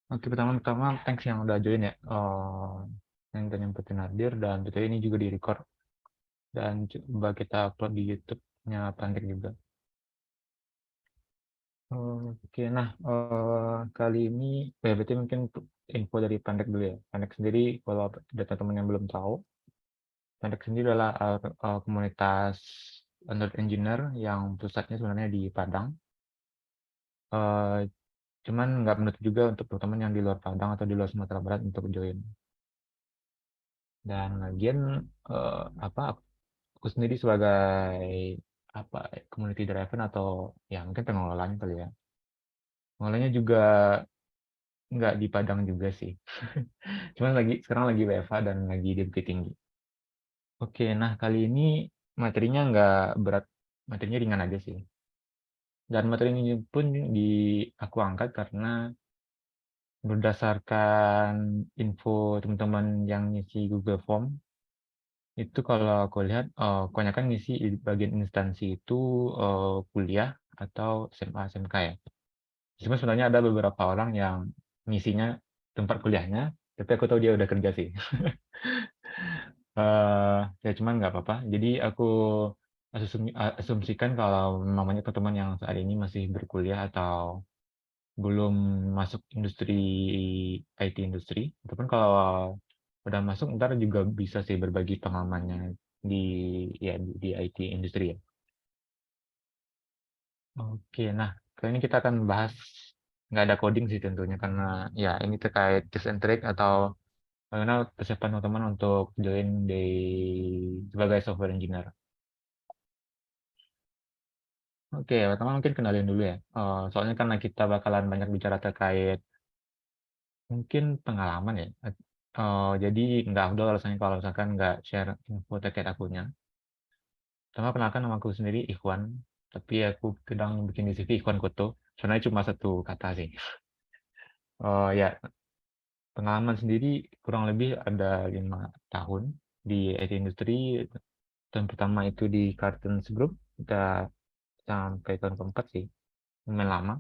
Oke, pertama-tama thanks yang udah join ya. Yang tadi nyempetin hadir dan betul ini juga di-record dan coba kita upload di YouTube-nya Pandek juga. Oke, nah kali ini berarti mungkin info dari Pandek dulu ya. Pandek sendiri kalau ada teman-teman yang belum tahu, Pandek sendiri adalah komunitas Android Engineer yang pusatnya sebenarnya di Padang. Eh, Cuman nggak menutup juga untuk teman-teman yang di luar Padang atau di luar Sumatera Barat untuk join. Dan lagian apa aku sendiri sebagai apa community driver atau ya mungkin pengelolanya kali ya. Pengelolanya juga nggak di Padang juga sih. Cuman sekarang lagi WFH dan lagi di Bukit Tinggi. Oke, nah kali ini materinya nggak berat, materinya ringan aja sih. Dan materi ini pun di aku angkat karena berdasarkan info teman-teman yang ngisi Google Form itu kalau aku lihat kebanyakan ngisi di bagian instansi itu kuliah atau SMA SMK ya. Cuma sebenarnya ada beberapa orang yang ngisinya tempat kuliahnya, tapi aku tahu dia udah kerja sih. Ya cuman nggak apa-apa. Jadi aku asumsikan kalau namanya teman yang saat ini masih berkuliah atau belum masuk industri IT industri, ataupun kalau udah masuk ntar juga bisa sih berbagi pengalamannya di ya di IT industri ya. Oke, nah kali ini kita akan bahas nggak ada coding sih tentunya karena ya ini terkait tips and trick atau bagaimana persiapan teman-teman untuk join di sebagai software engineer. Oke, pertama mungkin kenalin dulu ya. Soalnya karena kita bakalan banyak bicara terkait mungkin pengalaman ya. Jadi nggak afdol alasannya kalau misalkan nggak share info terkait akunya. Pertama kenalkan nama aku sendiri Ikhwan, tapi aku sedang bikin di CV Ikhwan Koto. Sebenarnya cuma satu kata sih. Ya, pengalaman sendiri kurang lebih ada 5 tahun di IT industri. Tahun pertama itu di Cartoons Group, kita sampai tahun keempat sih, lumayan lama.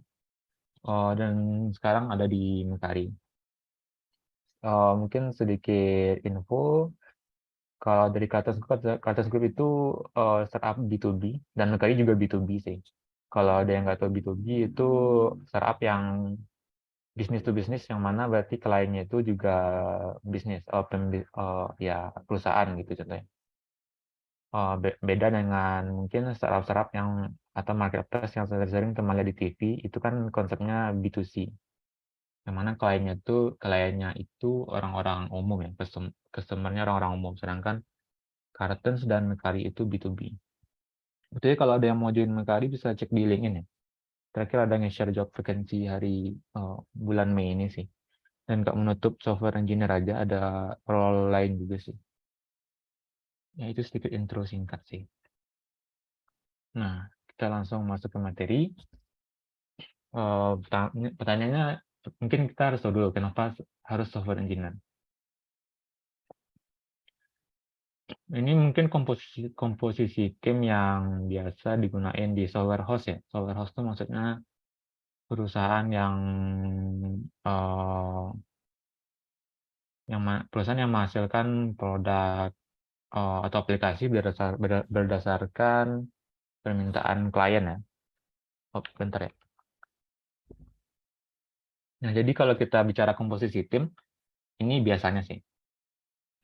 Dan sekarang ada di Mekari. Mungkin sedikit info, kalau dari Cartoons Group itu startup B2B, dan Mekari juga B2B sih. Kalau ada yang nggak tahu B2B itu startup yang bisnis to bisnis, yang mana berarti kliennya itu juga bisnis, ya perusahaan gitu contohnya. Beda dengan mungkin startup-startup yang atau marketplace yang sering-sering teman lihat di TV, itu kan konsepnya B2C. Yang mana kliennya itu orang-orang umum ya, customer-nya orang-orang umum. Sedangkan Cartons dan Mekari itu B2B. Betulnya kalau ada yang mau join Mekari bisa cek di LinkedIn ya. Terakhir ada nge-share job vacancy hari bulan Mei ini sih. Dan nggak menutup software engineer aja, ada role lain juga sih. Ya itu sedikit intro singkat sih. Nah, kita langsung masuk ke materi. Pertanyaannya mungkin kita harus tahu dulu kenapa harus software engineer. Ini mungkin komposisi tim yang biasa digunain di software house ya. Software house itu maksudnya perusahaan uh, perusahaan yang menghasilkan produk atau aplikasi berdasarkan permintaan klien ya. Oh, bentar ya. Nah, jadi kalau kita bicara komposisi tim, ini biasanya sih.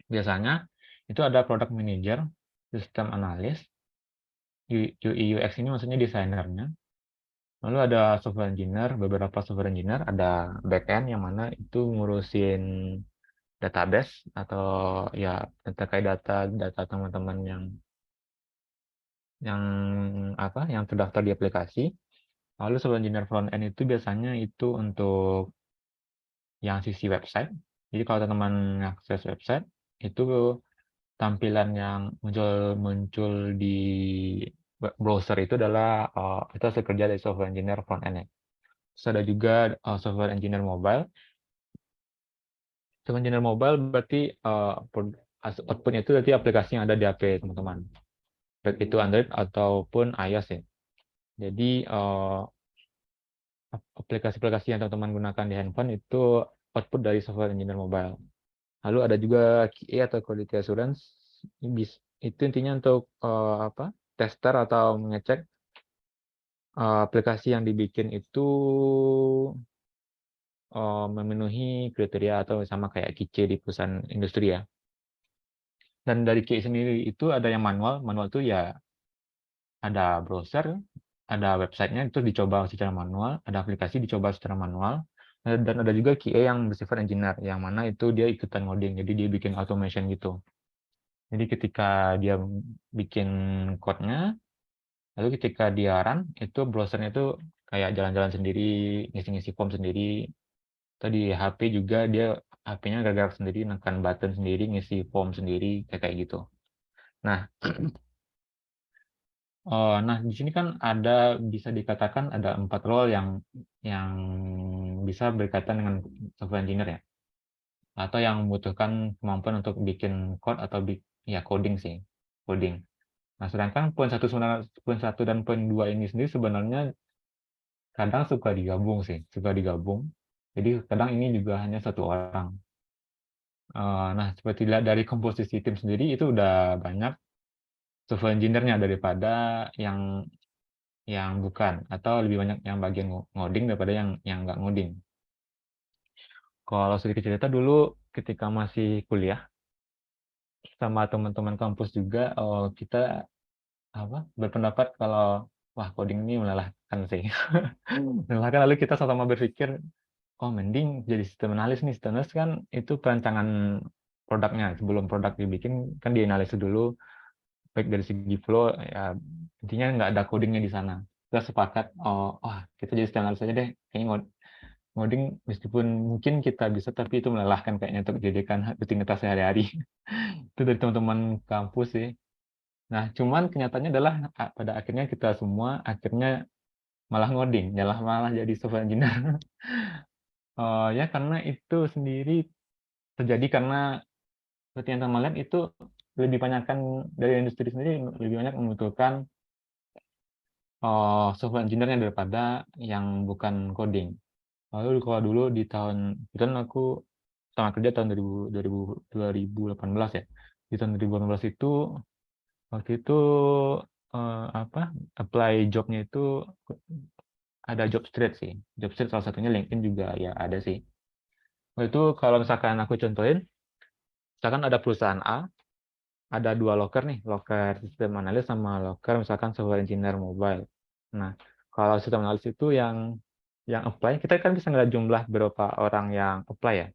Biasanya itu ada product manager, sistem analis, UI UX ini maksudnya desainernya. Lalu ada software engineer, beberapa software engineer, ada backend yang mana itu ngurusin database atau ya terkait data teman-teman yang yang terdaftar di aplikasi. Lalu software engineer front end itu biasanya itu untuk yang sisi website. Jadi kalau teman-teman akses website itu tampilan yang muncul muncul di browser itu adalah itu hasil kerja dari software engineer front end ya. Terus ada juga software engineer mobile. Software engineer mobile berarti outputnya itu berarti aplikasi yang ada di HP teman-teman. Baik itu Android ataupun iOS ya. Jadi aplikasi-aplikasi yang teman-teman gunakan di handphone itu output dari software engineer mobile. Lalu ada juga QA atau quality assurance. Itu intinya untuk tester atau mengecek aplikasi yang dibikin itu memenuhi kriteria atau sama kayak QC di perusahaan industri ya. Dan dari QA sendiri itu ada yang manual. Manual itu ya ada browser, ada websitenya itu dicoba secara manual, ada aplikasi dicoba secara manual, dan ada juga QA yang bersifat engineer, yang mana itu dia ikutan ngoding, jadi dia bikin automation gitu. Jadi ketika dia bikin code-nya, lalu ketika dia run, itu browsernya itu kayak jalan-jalan sendiri, ngisi-ngisi form sendiri. Tadi HP juga dia HP-nya gerak sendiri, nekan button sendiri, ngisi form sendiri, kayak gitu. Nah, nah di sini kan bisa dikatakan ada 4 role yang bisa berkaitan dengan software engineer ya, atau yang membutuhkan kemampuan untuk bikin code atau ya coding sih, coding. Nah, sedangkan poin 1 dan poin 2 ini sendiri sebenarnya kadang suka digabung sih, suka digabung. Jadi kadang ini juga hanya satu orang. Nah, seperti lihat dari komposisi tim sendiri itu udah banyak software engineer-nya daripada yang bukan, atau lebih banyak yang bagian ngoding daripada yang nggak ngoding. Kalau sedikit cerita dulu ketika masih kuliah sama teman-teman kampus juga, kita berpendapat kalau wah coding ini melelahkan sih. Melelahkan, lalu kita sama-sama berpikir, oh mending jadi sistem analis nih. Sistem analis kan itu perancangan produknya, sebelum produk dibikin kan dianalisis dulu, baik dari segi flow ya, intinya nggak ada codingnya di sana. Kita sepakat, kita jadi sistem analis aja deh, kayaknya ngoding meskipun mungkin kita bisa, tapi itu melelahkan kayaknya untuk dijadikan rutinitas sehari-hari. Itu dari teman-teman kampus sih. Nah, cuman kenyataannya adalah pada akhirnya kita semua akhirnya malah ngoding, malah jadi software engineer. Ya karena itu sendiri terjadi karena seperti yang teman lihat itu lebih banyakkan dari industri sendiri lebih banyak membutuhkan software engineer-nya daripada yang bukan coding. Lalu kalau dulu di tahun itu kan aku sama kerja tahun 2018 ya. Di tahun 2018 itu waktu itu apply jobnya itu ada job street sih. Job street salah satunya LinkedIn juga ya ada sih. Waktu itu kalau misalkan aku contohin, misalkan ada perusahaan A, ada 2 loker nih, loker sistem analis sama loker misalkan software engineer mobile. Nah, kalau sistem analis itu yang apply, kita kan bisa ngeliat jumlah berapa orang yang apply ya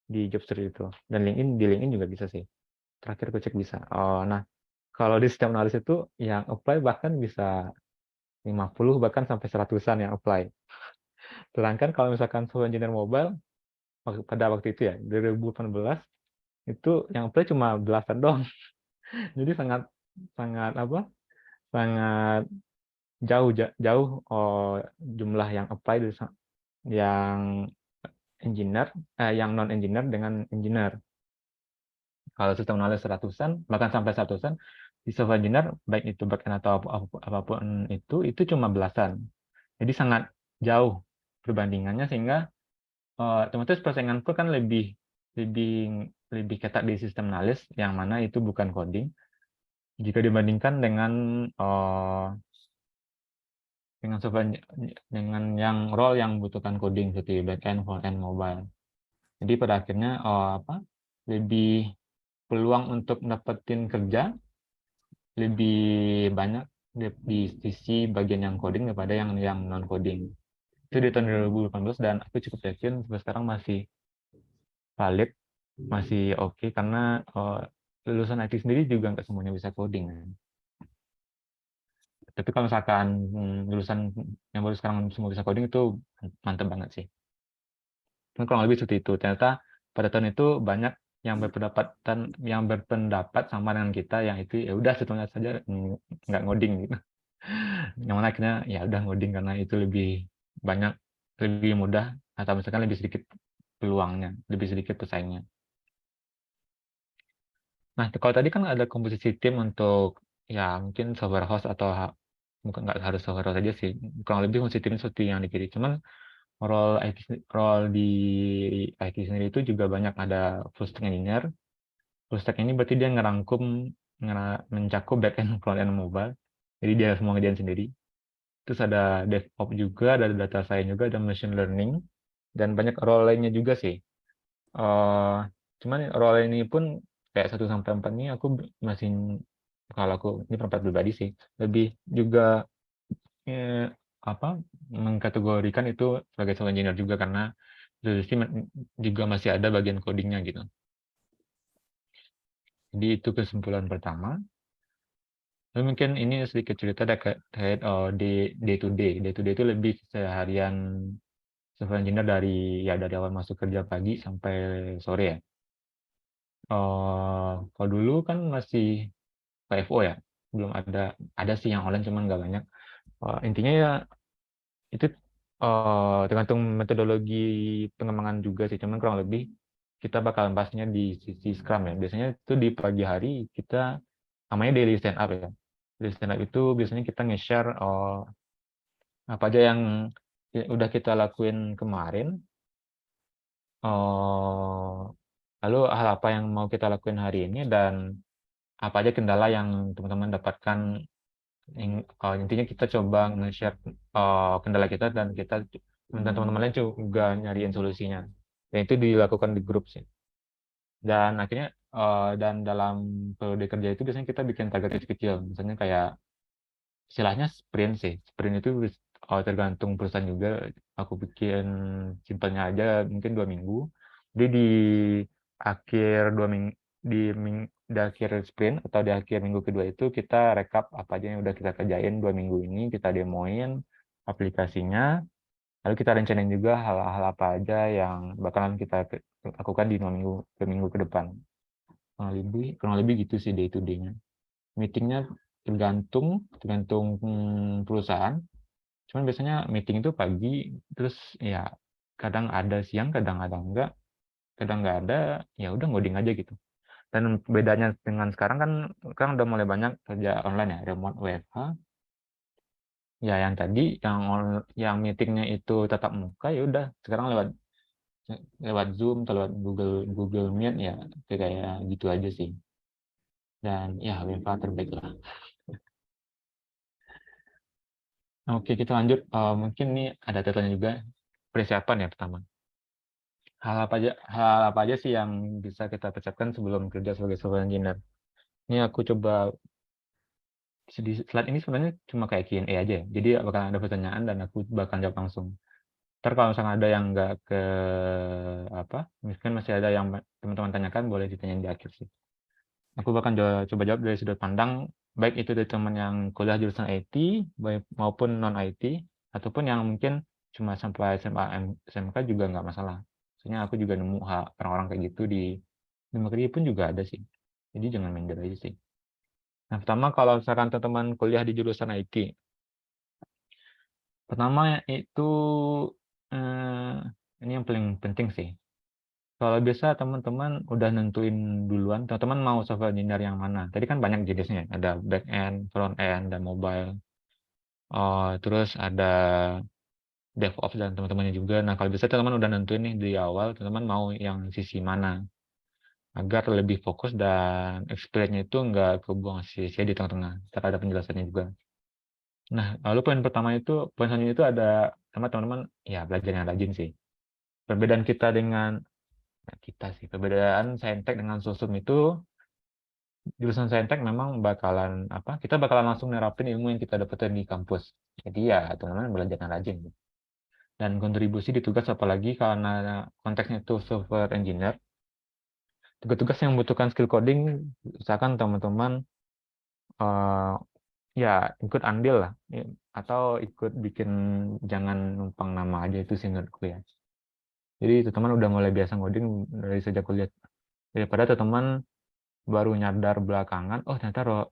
di job street itu. Dan di LinkedIn juga bisa sih. Terakhir aku cek bisa. Nah, kalau di sistem analis itu yang apply bahkan bisa 50 bahkan sampai 100-an yang apply. Sedangkan kalau misalkan software engineer mobile pada waktu itu ya 2018 itu yang apply cuma belasan doang. Jadi sangat sangat sangat jauh jumlah yang apply yang engineer yang non engineer dengan engineer. Kalau sistem analis 100-an bahkan sampai 100-an di software engineer baik itu backend atau apapun itu cuma belasan. Jadi sangat jauh perbandingannya sehingga otomatis persaingan pun kan lebih lebih ketat di sistem analis yang mana itu bukan coding jika dibandingkan dengan software dengan yang role yang membutuhkan coding seperti backend, frontend, mobile. Jadi pada akhirnya lebih peluang untuk dapetin kerja lebih banyak di sisi bagian yang coding daripada yang non coding. Itu di tahun 2018 dan aku cukup yakin sampai sekarang masih valid, masih oke karena lulusan IT sendiri juga nggak semuanya bisa coding kan. Tapi kalau misalkan lulusan yang baru sekarang semua bisa coding itu mantap banget sih. Mungkin kurang lebih seperti itu. Ternyata pada tahun itu banyak yang berpendapat sama dengan kita yang itu ya udah setengah saja nggak ngoding gitu. Yang mana akhirnya ya udah ngoding karena itu lebih banyak, lebih mudah atau misalkan lebih sedikit peluangnya, lebih sedikit pesaingnya. Nah, kalau tadi kan ada komposisi tim untuk ya mungkin software host atau bukan nggak harus software saja sih, kurang lebih konsisten seperti yang di kiri. Cuman role di IT sendiri itu juga banyak, ada full stack engineer. Full stack ini berarti dia mencakup backend, front end, mobile. Jadi dia semua ngerjain sendiri. Terus ada DevOps juga, ada data science juga, ada machine learning, dan banyak role lainnya juga sih. eh Cuman role ini pun kayak 1 sampai 4 ini aku masih, kalau aku ini pendapat pribadi sih, lebih juga eh, apa mengkategorikan itu sebagai software engineer juga, karena sih juga masih ada bagian codingnya gitu. Jadi itu kesimpulan pertama. Lalu mungkin ini sedikit cerita terkait di day to day. Day to day itu lebih seharian software engineer dari awal masuk kerja pagi sampai sore ya. Kalau dulu kan masih PFO ya, belum ada sih yang online cuman nggak banyak. Intinya ya itu tergantung metodologi pengembangan juga sih, cuman kurang lebih kita bakal bahasnya di sisi Scrum ya. Biasanya itu di pagi hari kita namanya daily stand up ya. Daily stand up itu biasanya kita nge-share apa aja yang udah kita lakuin kemarin, lalu hal apa yang mau kita lakuin hari ini, dan apa aja kendala yang teman-teman dapatkan. Intinya kita coba nge-share kendala kita, dan teman-teman lain juga nyariin solusinya. Dan itu dilakukan di grup sih. Dan akhirnya dan dalam periode kerja itu biasanya kita bikin target kecil. Misalnya kayak istilahnya sprint sih. Sprint itu tergantung perusahaan juga. Aku bikin simpelnya aja mungkin 2 minggu. Jadi di akhir 2 minggu, di akhir sprint atau di akhir minggu kedua itu kita rekap apa aja yang udah kita kerjain 2 minggu ini, kita demoin aplikasinya, lalu kita rencanain juga hal-hal apa aja yang bakalan kita lakukan di 2 minggu ke depan. Kurang lebih gitu sih day to day-nya. Meetingnya tergantung perusahaan. Cuman biasanya meeting itu pagi, terus ya kadang ada siang, kadang ada enggak, kadang nggak ada, ya udah ngoding aja gitu. Dan bedanya dengan sekarang udah mulai banyak kerja online ya, remote WFH. Ya yang tadi yang meetingnya itu tatap muka, ya udah sekarang lewat lewat Zoom atau lewat Google Meet ya, kayak gitu aja sih. Dan ya WFH terbaik lah. Oke, kita lanjut. Mungkin nih ada tanya juga, persiapan ya pertama. Hal apa aja sih yang bisa kita persiapkan sebelum kerja sebagai software engineer? Ini aku coba di slide ini sebenarnya cuma kayak Q&A aja ya. Jadi bakal ada pertanyaan dan aku bakal jawab langsung. Ntar kalau misalnya ada yang nggak ke apa, mungkin masih ada yang teman-teman tanyakan, boleh ditanyain di akhir sih. Aku bakal coba jawab dari sudut pandang baik itu dari teman yang kuliah jurusan IT maupun non IT, ataupun yang mungkin cuma sampai SMA SMK juga nggak masalah. Soalnya aku juga nemu orang-orang kayak gitu di negeri pun juga ada sih. Jadi jangan minder aja sih. Nah, pertama kalau misalkan teman-teman kuliah di jurusan IT, pertama itu ini yang paling penting sih. Kalau bisa teman-teman udah nentuin duluan, teman-teman mau software engineer yang mana. Tadi kan banyak jenisnya, ada back end, front end, dan mobile. Terus ada DevOps dan teman-temannya juga. Nah, kalau bisa teman-teman udah nentuin nih di awal, teman-teman mau yang sisi mana, agar lebih fokus dan experience-nya itu nggak kebuang sia-sia di tengah-tengah. Ntar ada penjelasannya juga. Nah, lalu poin selanjutnya itu ada sama teman-teman, ya belajar yang rajin sih. Perbedaan perbedaan saintek dengan sosum itu, jurusan saintek memang kita bakalan langsung nerapin ilmu yang kita dapetin di kampus. Jadi ya teman-teman belajar yang rajin. Dan kontribusi di tugas, apalagi karena konteksnya itu software engineer, tugas-tugas yang membutuhkan skill coding, usahakan teman-teman eh, ya ikut andil lah, atau ikut bikin, jangan numpang nama aja, itu sih menurutku ya. Jadi teman-teman udah mulai biasa ngoding dari sejak kuliah, daripada teman-teman baru nyadar belakangan, oh ternyata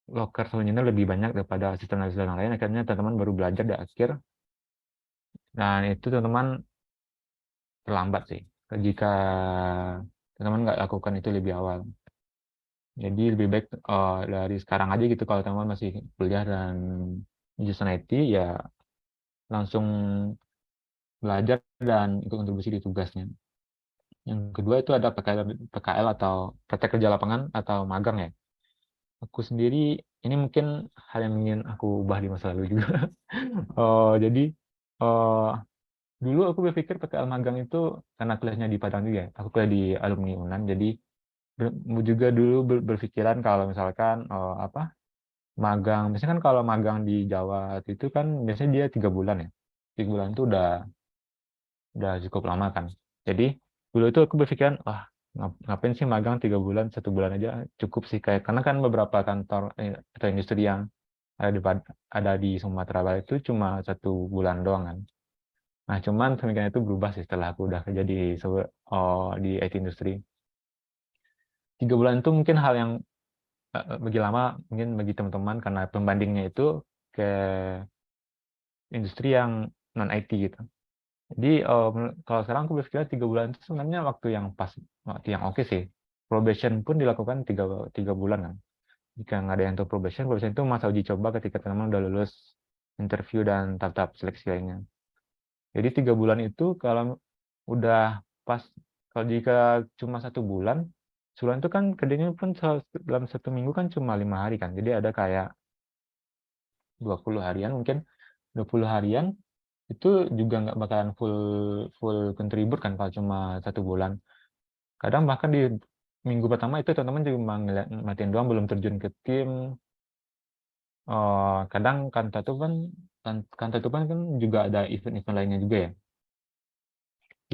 loker sebenarnya lebih banyak daripada asisten-asisten lain, akhirnya teman-teman baru belajar di akhir, dan itu teman-teman terlambat sih jika teman-teman nggak lakukan itu lebih awal. Jadi lebih baik dari sekarang aja gitu, kalau teman-teman masih kuliah dan jurusan IT ya langsung belajar dan ikut kontribusi di tugasnya. Yang kedua itu ada PKL atau praktek kerja lapangan atau magang ya. Aku sendiri ini mungkin hal yang ingin aku ubah di masa lalu juga. Jadi eh, dulu aku berpikir PKL magang itu karena kuliahnya di Padang juga ya. Aku kuliah di alumni UNAN, jadi juga dulu berpikiran kalau misalkan apa magang, biasanya kan kalau magang di Jawa itu kan biasanya dia 3 bulan ya. 3 bulan itu udah cukup lama kan. Jadi dulu itu aku berpikiran, wah ngapain sih magang 3 bulan, 1 bulan aja cukup sih kayak karena kan beberapa kantor atau industri yang ada di Sumatera Barat itu cuma 1 bulan doang kan. Nah cuman pemikiran itu berubah sih setelah aku udah kerja di IT industri. 3 bulan itu mungkin hal yang bagi lama mungkin bagi teman-teman karena pembandingnya itu ke industri yang non IT gitu. Jadi kalau sekarang aku berpikir 3 bulan itu sebenarnya waktu yang pas, waktu yang oke sih. Probation pun dilakukan tiga bulan kan. Jika nggak ada yang untuk probation, probation itu masa uji coba ketika teman-teman udah lulus interview dan tahap-tahap seleksi lainnya. Jadi 3 bulan itu kalau udah pas, kalau jika cuma 1 bulan, sebulan itu kan kerjanya pun dalam 1 minggu kan cuma 5 hari kan. Jadi ada kayak 20 harian mungkin 20 harian itu juga nggak bakalan full full contribute kan kalau cuma 1 bulan. Kadang bahkan di minggu pertama itu teman-teman cuma ngeliatin doang belum terjun ke tim. Kadang kantor itu kan juga ada event-event lainnya juga ya.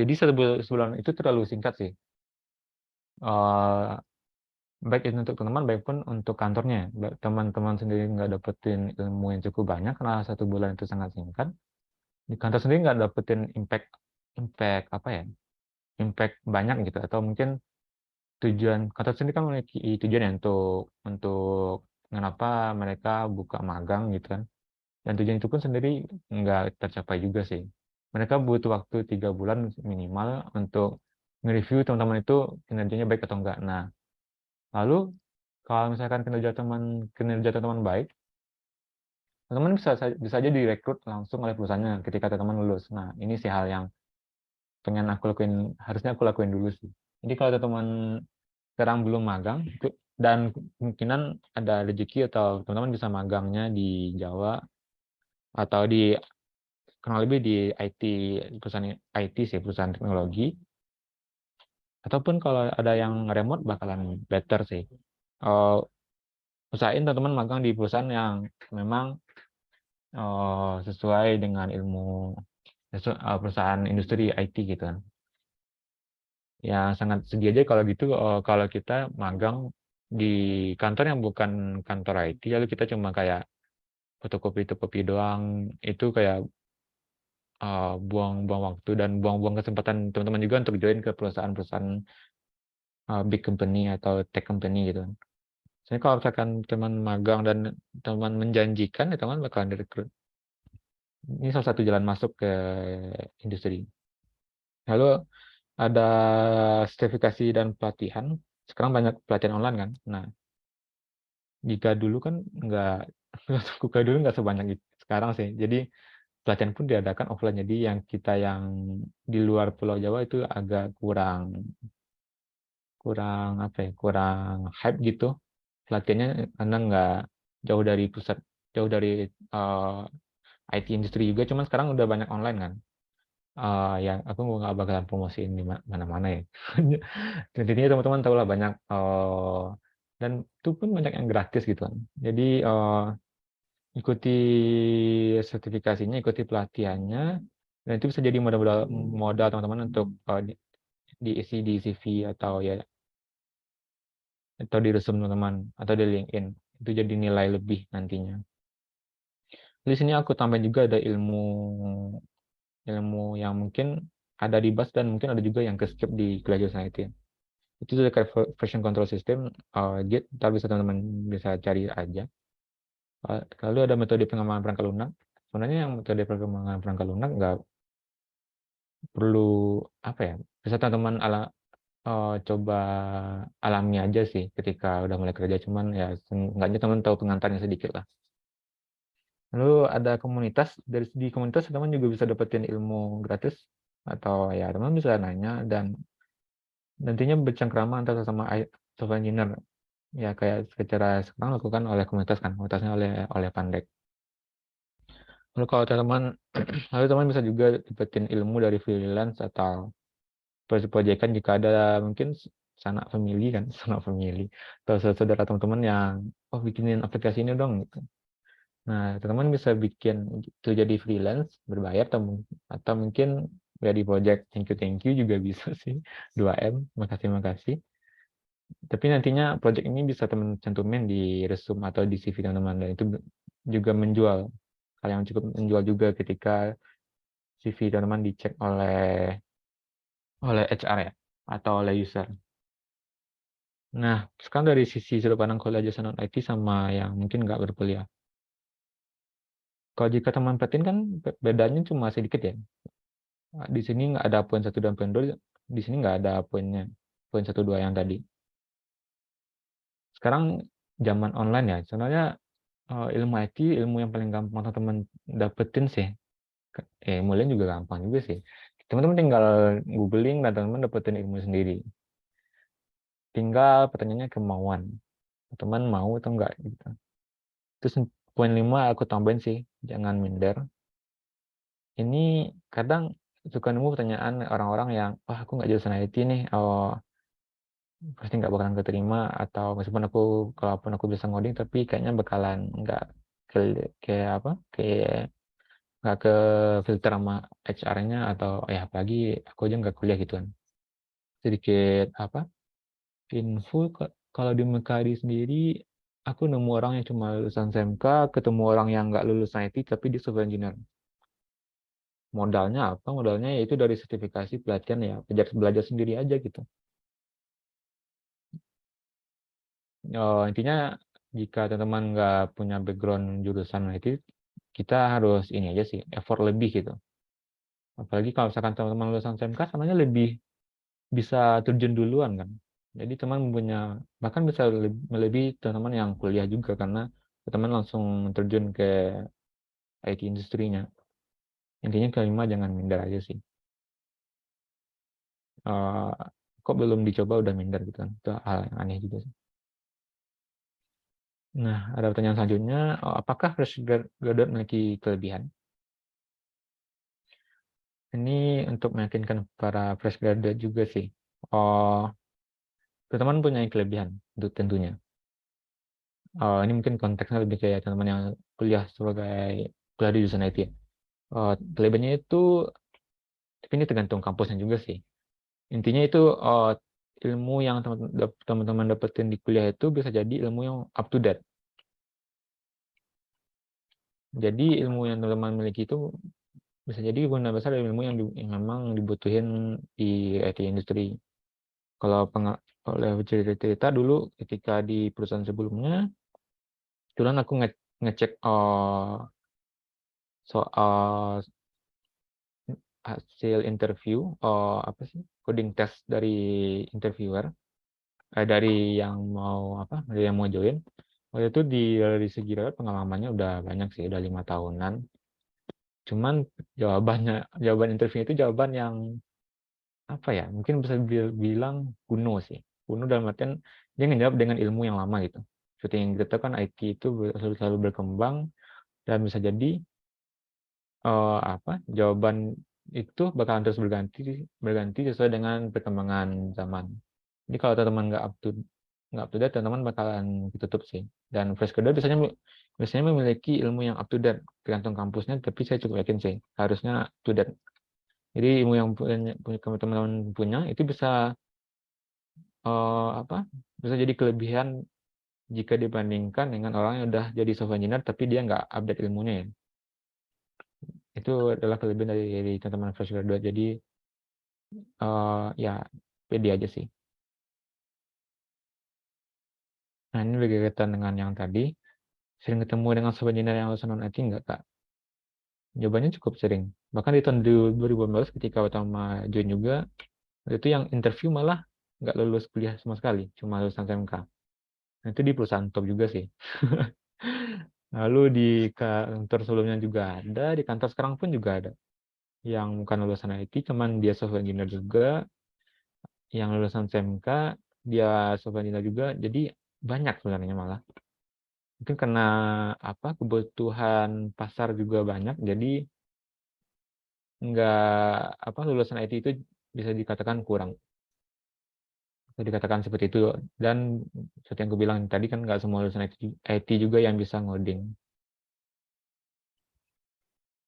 Jadi sebulan itu terlalu singkat sih. Eh, Baik itu untuk teman-teman, baik pun untuk kantornya. Teman-teman sendiri nggak dapetin ilmu yang cukup banyak karena 1 bulan itu sangat singkat. Di kantor sendiri nggak dapetin impact impact apa ya? Impact banyak gitu atau mungkin tujuan kantor sendiri kan memiliki tujuan ya untuk kenapa mereka buka magang gitu kan. Dan tujuan itu pun sendiri nggak tercapai juga sih. Mereka butuh waktu 3 bulan minimal untuk nge-review teman-teman itu kinerjanya baik atau enggak. Nah, lalu kalau misalkan kinerja teman-teman baik, teman-teman bisa aja direkrut langsung oleh perusahaannya ketika teman-teman lulus. Nah, ini sih hal yang pengen aku lakuin, harusnya aku lakuin dulu sih. Jadi kalau teman-teman sekarang belum magang, dan kemungkinan ada rezeki atau teman-teman bisa magangnya di Jawa atau kurang lebih di IT, perusahaan IT sih, perusahaan teknologi, ataupun kalau ada yang remote bakalan better sih. Uh, Usahain teman-teman magang di perusahaan yang memang sesuai dengan perusahaan industri IT gitu kan. Ya sangat sedih aja kalau gitu, kalau kita magang di kantor yang bukan kantor IT, lalu kita cuma kayak fotokopi doang, itu kayak buang-buang waktu dan buang-buang kesempatan teman-teman juga untuk join ke perusahaan-perusahaan big company atau tech company gitu kan. Soalnya kalau misalkan teman magang dan teman menjanjikan, ya teman bakalan direkrut. Ini salah satu jalan masuk ke industri. Lalu ada sertifikasi dan pelatihan. Sekarang banyak pelatihan online kan. Nah, jika dulu kan nggak, buka dulu nggak sebanyak sekarang sih. Jadi pelatihan pun diadakan offline. Jadi yang kita yang di luar Pulau Jawa itu agak kurang kurang apa ya, kurang hype gitu pelatihannya karena nggak jauh dari pusat, jauh dari IT industri juga. Cuman sekarang udah banyak online kan. Yang aku nggak bakalan promosiin di mana-mana ya. Intinya teman-teman tahu lah banyak, dan itu pun banyak yang gratis gitu kan. Jadi ikuti sertifikasinya, ikuti pelatihannya, dan itu bisa jadi modal teman-teman untuk diisi di CV atau di resume teman-teman atau di LinkedIn. Itu jadi nilai lebih nantinya. Di sini aku tambahin juga ada ilmu ilmu yang mungkin ada di BAS dan mungkin ada juga yang ke skip di kuliah jurusan IT. Itu terkait version control system, Git, ntar bisa teman-teman bisa cari aja. Lalu ada metode pengembangan perangkat lunak. Sebenarnya yang metode pengembangan perangkat lunak nggak perlu apa ya, bisa teman-teman coba alami aja sih ketika udah mulai kerja. Cuman ya seenggaknya teman tahu pengantarnya sedikit lah. Lalu ada komunitas, dari di komunitas teman juga bisa dapetin ilmu gratis, atau ya teman bisa nanya dan nantinya bercengkrama antara sama software engineer, ya kayak secara sekarang lakukan oleh komunitas kan, komunitasnya oleh Pandek. Lalu kalau teman lalu teman bisa juga dapetin ilmu dari freelance atau proyek-proyekan jika ada mungkin sanak family kan, sanak family atau saudara teman-teman yang bikinin aplikasi ini dong gitu. Nah, teman-teman bisa bikin itu jadi freelance berbayar atau mungkin jadi project thank you juga bisa sih, 2M makasih. Tapi nantinya project ini bisa teman cantumin di resume atau di CV teman-teman, dan itu juga menjual, hal yang cukup menjual juga ketika CV teman-teman dicek oleh HR ya, atau oleh user. Nah, sekarang dari sisi sudut pandang kuliah jurusan non IT sama yang mungkin nggak berkuliah. Kalau jika teman perhatiin kan bedanya cuma sedikit ya. Di sini nggak ada poin 1 dan poin 2, di sini nggak ada poinnya, poin 1, 2 yang tadi. Sekarang zaman online ya, sebenarnya ilmu IT, ilmu yang paling gampang teman-teman dapetin sih. Mulai juga gampang juga sih. Teman-teman tinggal googling dan teman-teman dapetin ilmu sendiri. Tinggal pertanyaannya kemauan. Teman mau atau enggak gitu. Terus poin 5 aku tambahin sih, jangan minder. Ini kadang suka nemu pertanyaan orang-orang yang, wah aku nggak jurusan IT nih, pasti nggak bakalan keterima, atau meskipun kalaupun aku bisa ngoding tapi kayaknya bakalan nggak ke kayak apa kayak nggak ke filter sama HR-nya, atau ya apalagi aku aja nggak kuliah gitu kan. Sedikit apa info, kalau di Mekadi sendiri aku nemu orang yang cuma lulusan SMK, ketemu orang yang nggak lulusan IT tapi di software engineer. Modalnya apa? Modalnya yaitu dari sertifikasi pelatihan ya, belajar sendiri aja gitu. Intinya jika teman-teman nggak punya background jurusan IT, kita harus ini aja sih, effort lebih gitu. Apalagi kalau misalkan teman-teman lulusan SMK, sebenarnya lebih bisa terjun duluan kan. Jadi teman punya, bahkan bisa melebihi teman-teman yang kuliah juga, karena teman langsung terjun ke IT industrinya. Intinya kelima, jangan minder aja sih. Eh, Kok belum dicoba udah minder gitu kan. Itu hal yang aneh juga sih. Nah, ada pertanyaan selanjutnya, apakah fresh graduate memiliki kelebihan? Ini untuk meyakinkan para fresh graduate juga sih. Oh, teman-teman punya kelebihan untuk tentunya. Ini mungkin konteksnya lebih kayak teman-teman yang kuliah kuliah di jurusan IT ya. Kelebihannya itu, tapi ini tergantung kampusnya juga sih. Intinya itu ilmu yang teman-teman dapetin di kuliah itu bisa jadi ilmu yang up to date. Jadi ilmu yang teman-teman miliki itu bisa jadi guna besar dari ilmu yang memang dibutuhin di IT industri. Kalau oleh cerita dulu ketika di perusahaan sebelumnya, kebetulan aku ngecek soal hasil interview, apa sih, coding test dari interviewer, dari yang mau join. Waktu itu dari segi pengalamannya udah banyak sih, udah 5 tahunan. Cuman jawaban interview itu jawaban yang apa ya, mungkin bisa bilang kuno sih. Kuno dalam artian dia ngejawab dengan ilmu yang lama gitu. Seperti yang kita tahu kan, IT itu selalu berkembang, dan bisa jadi jawaban itu bakalan terus berganti sesuai dengan perkembangan zaman. Jadi kalau teman-teman nggak up to date, teman-teman bakalan ditutup sih. Dan fresh graduate biasanya memiliki ilmu yang up to date, tergantung kampusnya, tapi saya cukup yakin sih harusnya up to date. Jadi ilmu yang punya teman-teman punya itu bisa bisa jadi kelebihan jika dibandingkan dengan orang yang udah jadi software engineer tapi dia nggak update ilmunya ya. Itu adalah kelebihan dari teman-teman fresh graduate. Jadi ya pede aja sih. Nah, ini berkaitan dengan yang tadi, sering ketemu dengan software engineer yang lulusan non IT nggak, Kak? Jawabannya cukup sering. Bahkan di tahun 2018 ketika utama join juga, waktu itu yang interview malah nggak lulus kuliah sama sekali, cuma lulusan SMK. Nah, itu di perusahaan top juga sih. Lalu di kantor sebelumnya juga ada, di kantor sekarang pun juga ada. Yang bukan lulusan IT, cuman dia software engineer juga. Yang lulusan SMK, dia software engineer juga. Jadi banyak sebenarnya malah. Mungkin karena apa kebutuhan pasar juga banyak, jadi nggak apa lulusan IT itu bisa dikatakan kurang. Bisa dikatakan seperti itu. Dan seperti yang aku bilang tadi kan nggak semua lulusan IT juga yang bisa ngoding.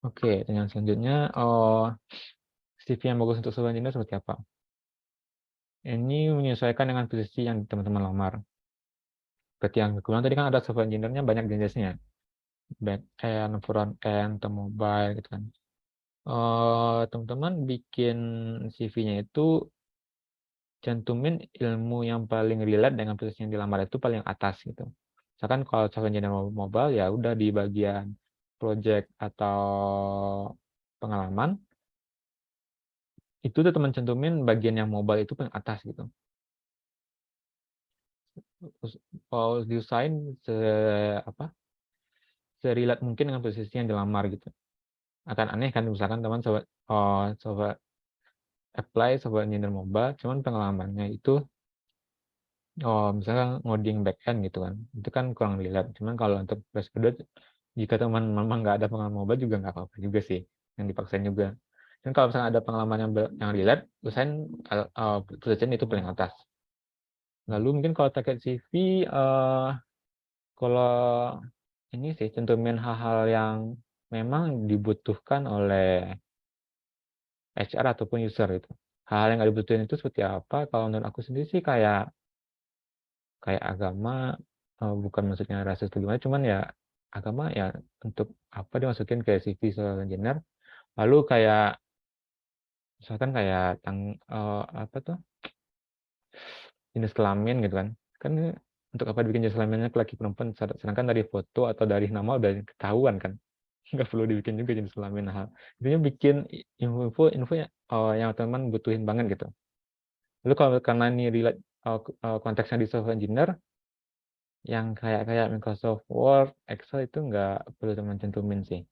Oke, pertanyaan selanjutnya, CV yang bagus untuk software engineer seperti apa? Ini menyesuaikan dengan posisi yang teman-teman lamar. Seperti yang aku bilang tadi kan ada software engineer-nya banyak jenisnya. Back end, front end, atau mobile gitu kan. Teman-teman bikin CV-nya itu cantumin ilmu yang paling relate dengan posisi yang dilamar itu paling atas gitu. Misalkan kalau software engineer mobile ya udah di bagian project atau pengalaman itu tuh teman cantumin bagian yang mobile itu paling atas gitu. Kalau desain apa serelate mungkin dengan posisi yang dilamar gitu. Akan aneh kan misalkan teman coba apply software engineer mobile, cuman pengalamannya itu misalnya ngoding backend gitu kan, itu kan kurang relate. Cuman kalau untuk fresh graduate, jika teman memang nggak ada pengalaman mobile juga nggak apa-apa juga sih, yang dipaksain juga. Dan kalau misalnya ada pengalaman yang relate, usahain position itu paling atas. Lalu mungkin kalau terkait CV, kalau ini sih cantumin hal-hal yang memang dibutuhkan oleh HR ataupun user itu. Hal yang nggak dibutuhin itu seperti apa? Kalau menurut aku sendiri sih kayak kayak agama, bukan maksudnya rasis atau gimana, cuman ya agama ya untuk apa dimasukin ke CV seorang engineer. Lalu kayak misalkan kayak apa tuh jenis kelamin gitu kan. Kan untuk apa dibikin jenis kelaminnya laki perempuan, sedangkan dari foto atau dari nama udah ketahuan kan. Nggak perlu dibikin juga jenis kelamin. Nah, intinya bikin info yang teman butuhin banget gitu. Lalu kalau karena ini relate konteksnya di software engineer, yang kayak Microsoft Word, Excel itu nggak perlu teman cantumin sih.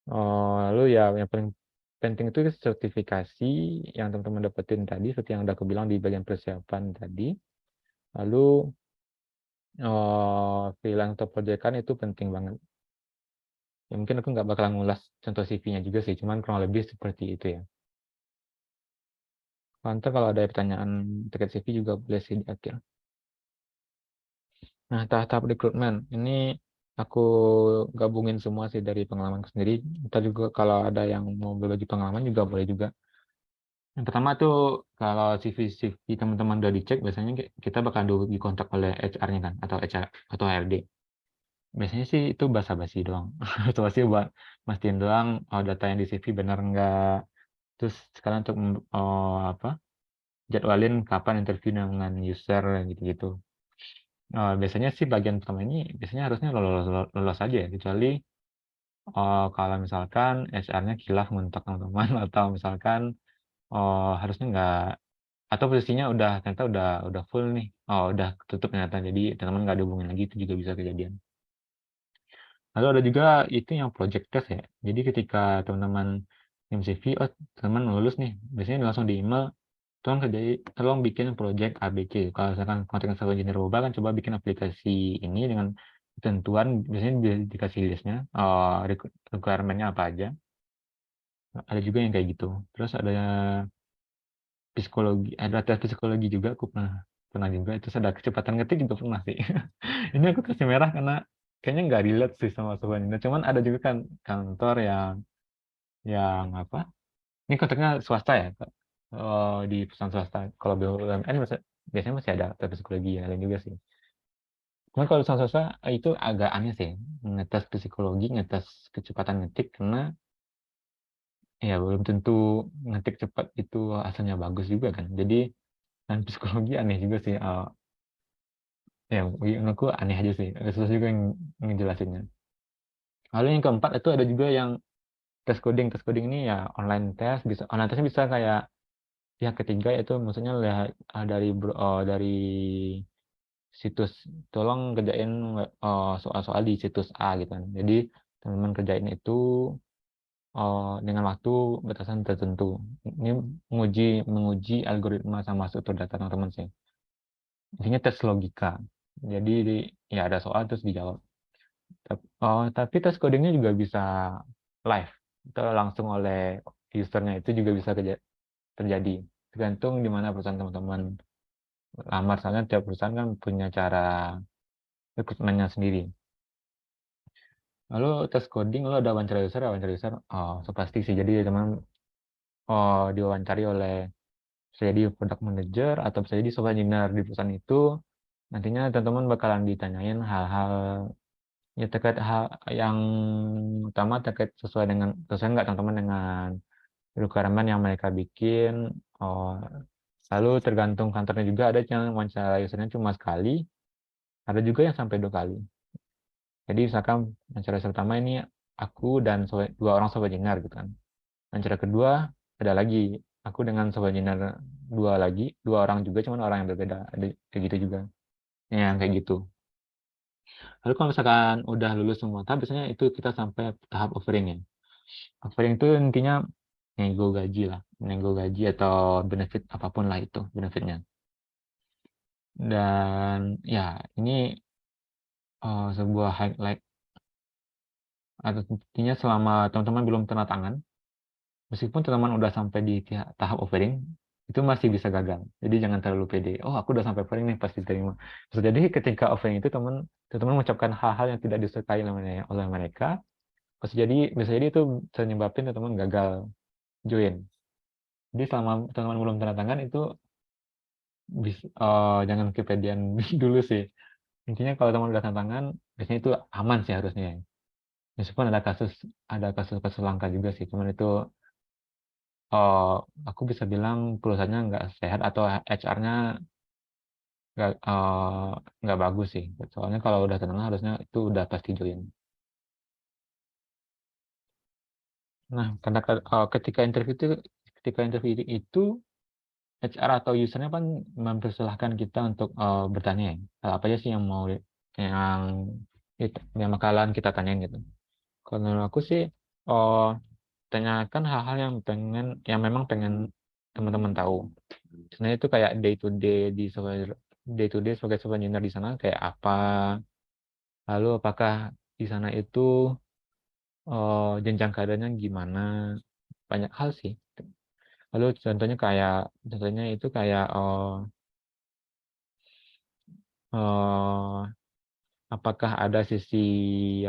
Lalu ya yang paling penting itu sertifikasi yang teman-teman dapetin tadi, seperti yang udah aku bilang di bagian persiapan tadi. Lalu freelance atau proyekan itu penting banget. Ya, mungkin aku nggak bakalan ngulas contoh CV-nya juga sih, cuman kurang lebih seperti itu ya. Nanti kalau ada pertanyaan terkait CV juga boleh sih di akhir. Nah, tahap-tahap rekrutmen ini aku gabungin semua sih dari pengalaman sendiri. Kita juga kalau ada yang mau berbagi pengalaman juga boleh juga. Yang pertama tuh kalau CV teman-teman udah dicek, biasanya kita bakal dikontak oleh HR-nya kan atau HR atau HRD. Biasanya sih itu basa-basi doang. Basa-basi buat mastiin doang data yang di CV benar nggak. Terus sekarang untuk apa jadwalin kapan interview dengan user gitu-gitu. Biasanya sih bagian pertama ini biasanya harusnya lolos aja ya, kecuali kalau misalkan HR-nya kilaf ngontak teman-teman atau misalkan harusnya nggak atau posisinya udah ternyata udah full nih, udah tutup ternyata jadi teman-teman nggak dihubungin lagi itu juga bisa kejadian. Lalu ada juga itu yang project test ya. Jadi ketika teman-teman ngirim CV, teman lulus nih, biasanya langsung di email tolong bikin project ABC. Kalau misalkan konten software engineer mobile kan coba bikin aplikasi ini dengan ketentuan biasanya dikasih listnya requirement-nya apa aja. Ada juga yang kayak gitu. Terus ada psikologi, ada tes psikologi juga aku pernah pernah juga. Terus ada kecepatan ngetik juga pernah sih. Ini aku kasih merah karena kayaknya nggak relate sih sama software engineer. Cuman ada juga kan kantor yang apa? Ini konteksnya swasta ya, Kak. Di perusahaan swasta. Kalau BUMN biasanya masih ada tes psikologi yang lain juga sih. Cuma kalau perusahaan swasta itu agak aneh sih. Ngetes psikologi, ngetes kecepatan ngetik karena ya belum tentu ngetik cepat itu hasilnya bagus juga kan. Jadi dan psikologi aneh juga sih. Ya menurutku aneh aja sih. Susah juga yang ngejelasinnya. Lalu yang keempat itu ada juga yang tes coding. Tes coding ini ya online testnya bisa kayak pihak ketiga itu maksudnya lihat dari situs, tolong kerjain soal-soal di situs A gitu kan. Jadi teman-teman kerjain itu dengan waktu batasan tertentu. Ini menguji algoritma sama struktur data teman-teman sih. Intinya tes logika. Jadi ya ada soal terus dijawab. Tapi tes codingnya juga bisa live atau langsung oleh usernya, itu juga bisa terjadi. Tergantung di mana perusahaan teman-teman lamar. Soalnya tiap perusahaan kan punya cara rekrutmennya sendiri. Lalu tes coding, lo ada wawancara user, so pasti sih. Jadi teman diwawancari oleh, bisa jadi product manager atau bisa jadi software engineer di perusahaan itu. Nantinya teman-teman bakalan ditanyain hal-hal ya terkait hal yang utama, terkait sesuai nggak teman-teman dengan requirement yang mereka bikin. Oh, lalu tergantung kantornya juga, ada yang wawancara usernya cuma sekali, ada juga yang sampai 2 kali. Jadi misalkan wawancara pertama ini aku dan dua orang software engineer gitu kan. Wawancara kedua ada lagi aku dengan software engineer dua orang juga, cuman orang yang berbeda, ada kayak gitu juga. Yang kayak gitu. Lalu kalau misalkan udah lulus semua tahap, biasanya itu kita sampai tahap offering ya. Offering itu intinya nego gaji atau benefit apapun lah itu benefitnya. Dan ya ini sebuah highlight, atau intinya selama teman-teman belum tanda tangan, meskipun teman-teman udah sampai di tahap offering, itu masih bisa gagal. Jadi jangan terlalu pede. Oh, aku udah sampai offering nih, pasti diterima. Bisa jadi ketika offering itu teman-teman mengucapkan hal-hal yang tidak disukai oleh mereka, bisa jadi itu bisa nyebabin teman-teman gagal join. Jadi selama teman-teman belum tanda tangan itu jangan kepedean dulu sih. Intinya kalau teman udah tanda tangan, biasanya itu aman sih harusnya. Meskipun ada kasus langka juga sih, cuman itu uh, aku bisa bilang perusahaannya nggak sehat atau HR-nya nggak bagus sih. Soalnya kalau udah tanda tangan harusnya itu udah pasti join. Nah, karena ketika interview itu HR atau usernya kan mempersilahkan kita untuk bertanya ya, hal apa aja sih yang yang bakalan kita tanyain gitu. Kalau menurut aku sih, oh, tanyakan hal-hal yang memang pengen teman-teman tahu. Sebenarnya itu kayak day to day sebagai software engineer di sana kayak apa. Lalu apakah di sana itu jenjang karirnya gimana? Banyak hal sih. Lalu contohnya itu kayak eh, apakah ada sesi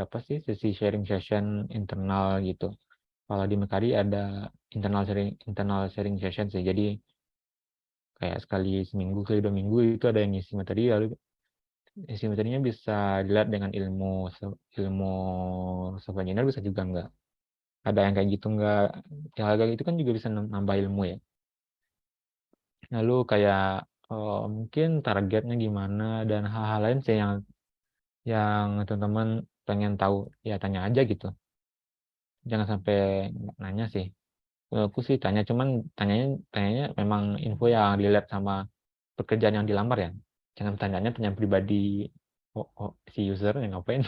sharing session internal gitu. Kalau di Mekari ada internal sharing session sih. Jadi kayak sekali seminggu, kali 2 minggu itu ada yang ngisi materi, lalu isi materinya bisa dilihat dengan ilmu software engineer, bisa juga enggak. Ada yang kayak gitu enggak. Yang kayak gitu kan juga bisa nambah ilmu ya. Lalu kayak mungkin targetnya gimana dan hal-hal lain sih yang teman-teman pengen tahu, ya tanya aja gitu. Jangan sampai nggak nanya sih. Aku sih tanya, cuman tanyanya memang info yang dilihat sama pekerjaan yang dilamar ya. Jangan tanya pribadi, si user yang ngapain.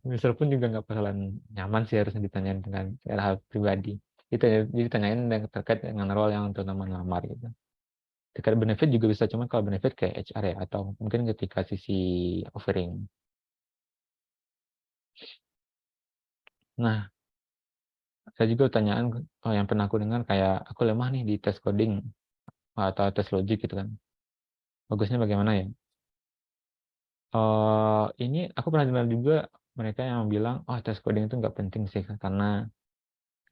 User pun juga nggak bakalan nyaman sih harusnya ditanyain dengan hal pribadi. Itu ya, jadi tanyain yang terkait dengan role yang teman-teman lamar gitu. Terkait benefit juga bisa, cuman kalau benefit kayak HR ya, atau mungkin ketika sisi offering. Nah, saya juga pertanyaan yang pernah aku dengar kayak aku lemah nih di tes coding atau tes logic gitu kan. Bagusnya bagaimana ya? Ini aku pernah dengar juga mereka yang bilang, oh tes coding itu nggak penting sih karena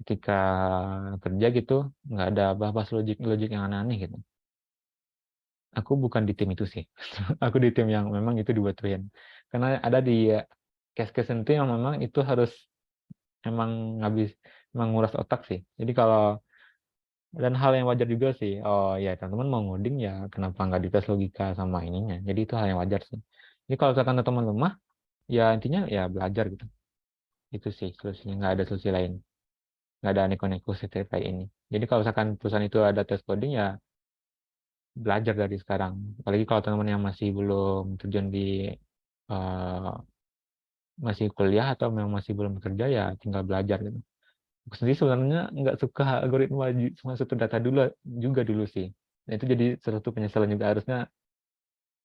ketika kerja gitu nggak ada bahas logik logik yang aneh-aneh gitu. Aku bukan di tim itu sih. Aku di tim yang memang itu dibutuhin. Karena ada di case-case itu yang memang itu harus emang ngabis menguras otak sih. Jadi kalau dan hal yang wajar juga sih. Oh ya teman-teman mau ngoding ya kenapa nggak dites logika sama ininya. Jadi itu hal yang wajar sih. Jadi kalau misalkan teman lemah ya intinya ya belajar gitu. Itu sih solusinya, nggak ada solusi lain. Nggak ada neko-neko setiap kayak ini. Jadi kalau misalkan perusahaan itu ada tes coding ya belajar dari sekarang. Apalagi kalau teman-teman yang masih belum terjun di masih kuliah atau memang masih belum bekerja, ya tinggal belajar gitu. Aku sendiri sebenarnya nggak suka algoritma masuk ke data dulu juga dulu sih. Nah, itu jadi suatu penyesalan juga, harusnya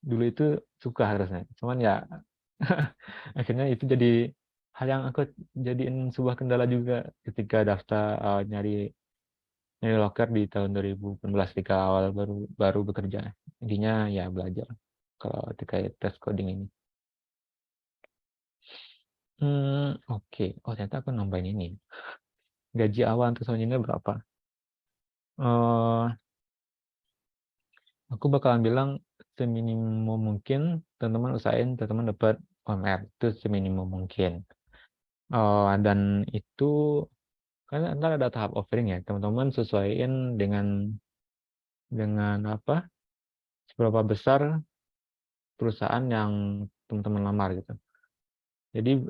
dulu itu suka harusnya. Cuman ya akhirnya itu jadi hal yang aku jadiin sebuah kendala juga ketika daftar nyari nyari loker di tahun 2018 ketika awal baru baru bekerja. Intinya ya belajar kalau terkait tes coding ini. Oke. Oh, ternyata aku nambahin ini. Gaji awal untuk tahun ini berapa? Eh, aku bakalan bilang seminimum mungkin teman-teman usahain teman-teman dapat UMR itu seminimum mungkin. Dan itu kan ntar ada tahap offering ya, teman-teman sesuaiin dengan apa? Seberapa besar perusahaan yang teman-teman lamar gitu. Jadi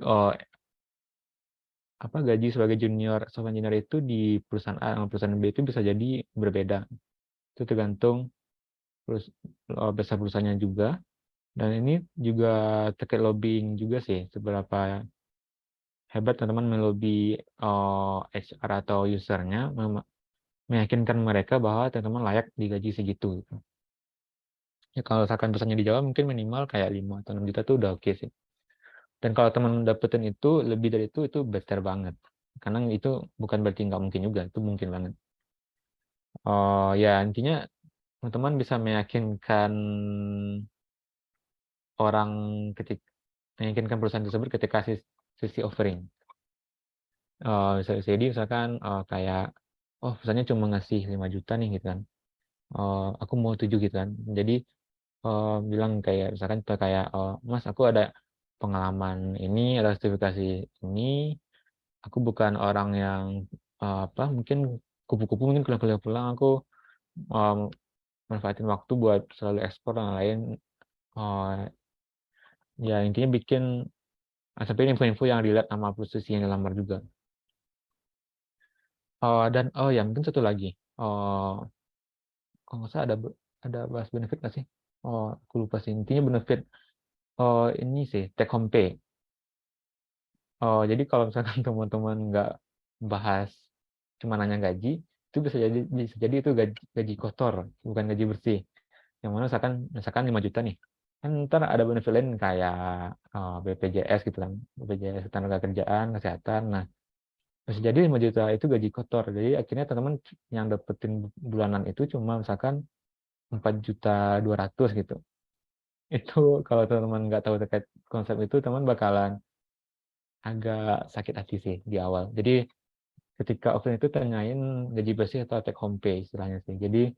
apa gaji sebagai junior software engineer itu di perusahaan A sama perusahaan B itu bisa jadi berbeda. Itu tergantung besar perusahaannya juga. Dan ini juga terkait lobbying juga sih, seberapa hebat teman-teman melobi HR atau usernya, meyakinkan mereka bahwa teman-teman layak digaji segitu gitu. Ya, kalau misalkan perusahaannya di Jawa mungkin minimal kayak 5 atau 6 juta tuh udah oke sih. Dan kalau teman dapetin itu lebih dari itu better banget. Karena itu bukan berarti nggak mungkin juga, itu mungkin banget. Ya intinya teman-teman bisa meyakinkan orang ketika meyakinkan perusahaan tersebut ketika sisi offering. Jadi misalkan kayak perusahaannya cuma ngasih 5 juta nih gitu kan. Aku mau 7 gitu kan. Jadi bilang kayak misalkan kayak Mas, aku ada pengalaman ini, ada sertifikasi ini, aku bukan orang yang apa mungkin kupu-kupu, mungkin kuliah-kuliah pulang aku um, manfaatin waktu buat selalu ekspor dan lain. Ya intinya bikin sampai info-info yang relate sama posisi yang dilamar juga. Dan ya mungkin satu lagi, kalau nggak salah ada bahas benefit nggak sih? Aku lupa sih, intinya benefit ini sih take home pay. Jadi kalau misalkan teman-teman nggak bahas cuma nanya gaji, itu bisa jadi itu gaji kotor, bukan gaji bersih. Yang mana misalkan 5 juta nih, kan ntar ada benefit lain kayak BPJS gitu kan, BPJS Ketenagakerjaan, kesehatan. Nah, bisa jadi 5 juta itu gaji kotor. Jadi akhirnya teman-teman yang dapetin bulanan itu cuma misalkan 4.200.000 gitu. Itu kalau teman-teman nggak tahu terkait konsep itu, teman bakalan agak sakit hati sih di awal. Jadi ketika offline itu tanyain gaji bersih atau take home pay istilahnya sih. Jadi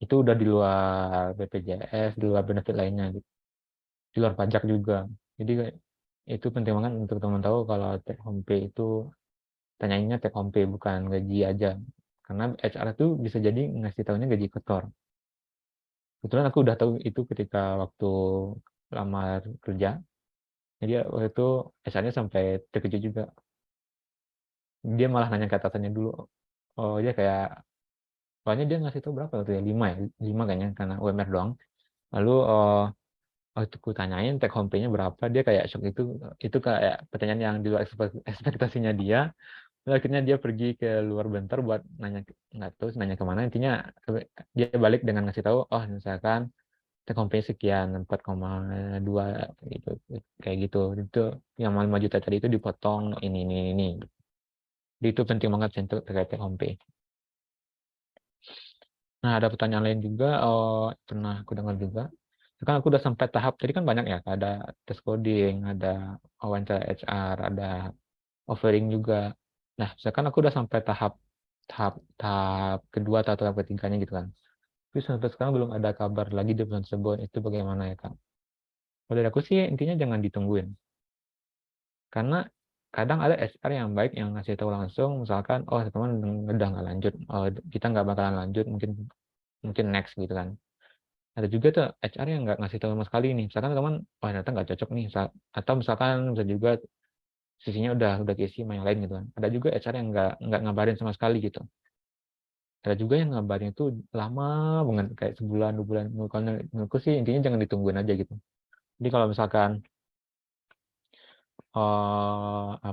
itu udah di luar BPJS, di luar benefit lainnya gitu. Di luar pajak juga. Jadi itu penting banget untuk teman tahu kalau take home pay itu tanyainnya take home pay bukan gaji aja. Karena HR itu bisa jadi ngasih tahunya gaji kotor. Kebetulan aku udah tahu itu ketika waktu lamar kerja. Jadi waktu itu HR-nya sampai terkejut juga. Dia malah nanya ke atasannya dulu. Dia kayak soalnya dia ngasih tahu berapa waktu ya, 5 ya, 5 kayaknya karena UMR doang. Lalu waktu aku tanyain take home pay-nya berapa, dia kayak shock. Itu kayak pertanyaan yang di luar ekspektasinya dia. Lalu akhirnya dia pergi ke luar bentar buat nanya, nggak tahu nanya kemana. Intinya dia balik dengan ngasih tahu, misalkan take home pay sekian, 4,2 gitu, kayak gitu. Itu yang 5 juta tadi itu dipotong ini. Jadi itu penting banget sih untuk terkait take home pay. Nah, ada pertanyaan lain juga, pernah aku dengar juga. Sekarang aku udah sampai tahap, tadi kan banyak ya, ada tes coding, ada wawancara HR, ada offering juga. Nah, misalkan aku udah sampai tahap tahap tahap kedua atau tahap ketiganya gitu kan. Tapi sampai sekarang belum ada kabar lagi di perusahaan tersebut. Itu bagaimana ya, Kak? Kalau dari aku sih intinya jangan ditungguin. Karena kadang ada HR yang baik yang ngasih tahu langsung, misalkan, teman udah nggak lanjut, kita nggak bakalan lanjut, mungkin mungkin next gitu kan. Ada juga tuh HR yang nggak ngasih tahu sama sekali nih. Misalkan teman, ternyata nggak cocok nih. Atau misalkan bisa juga sisinya udah keisi sama yang lain gitu kan. Ada juga HR yang nggak ngabarin sama sekali gitu. ada juga yang ngabarin itu lama banget kayak sebulan 2 bulan. Kalau menurutku sih intinya jangan ditungguin aja gitu. Jadi kalau misalkan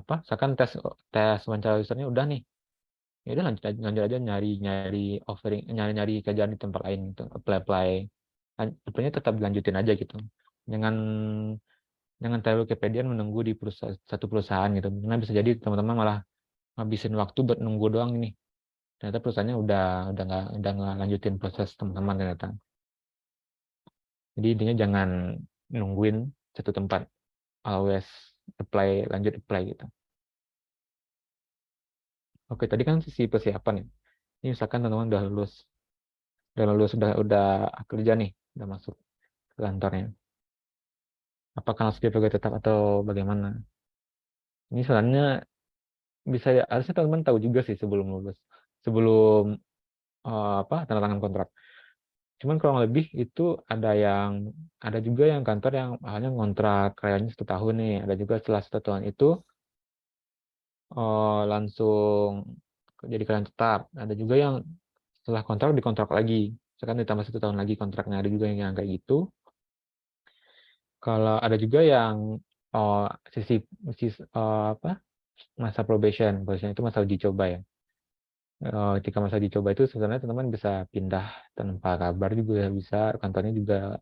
misalkan tes tes wawancara usernya udah nih, ya udah lanjut aja nyari nyari offering, nyari nyari kerjaan di tempat lain gitu, apply apply-nya tetap dilanjutin aja gitu. Jangan jangan terlalu kepedean menunggu di satu perusahaan gitu, karena bisa jadi teman-teman malah ngabisin waktu buat nunggu doang ini, ternyata perusahaannya udah nggak lanjutin proses teman-teman ternyata. Jadi intinya jangan nungguin satu tempat, always lanjut apply gitu. Oke, tadi kan sisi persiapan ya. Ini misalkan teman-teman udah kerja nih, udah masuk ke kantornya. Apakah langsung jadi pegawai tetap atau bagaimana? Ini sebenarnya harusnya teman-teman tahu juga sih sebelum lulus, sebelum tanda tangan kontrak. Cuman kurang lebih itu ada juga yang kantor yang hanya ngontrak karyanya 1 tahun nih. Ada juga setelah 1 tahun itu langsung jadi karyawan tetap. Ada juga yang setelah kontrak dikontrak lagi, misalkan ditambah 1 tahun lagi kontraknya, ada juga yang kayak gitu. Kalau ada juga yang sisi masa probation itu masa uji coba ya. Ketika masa uji coba itu sebenarnya teman-teman bisa pindah tanpa kabar juga bisa, kantornya juga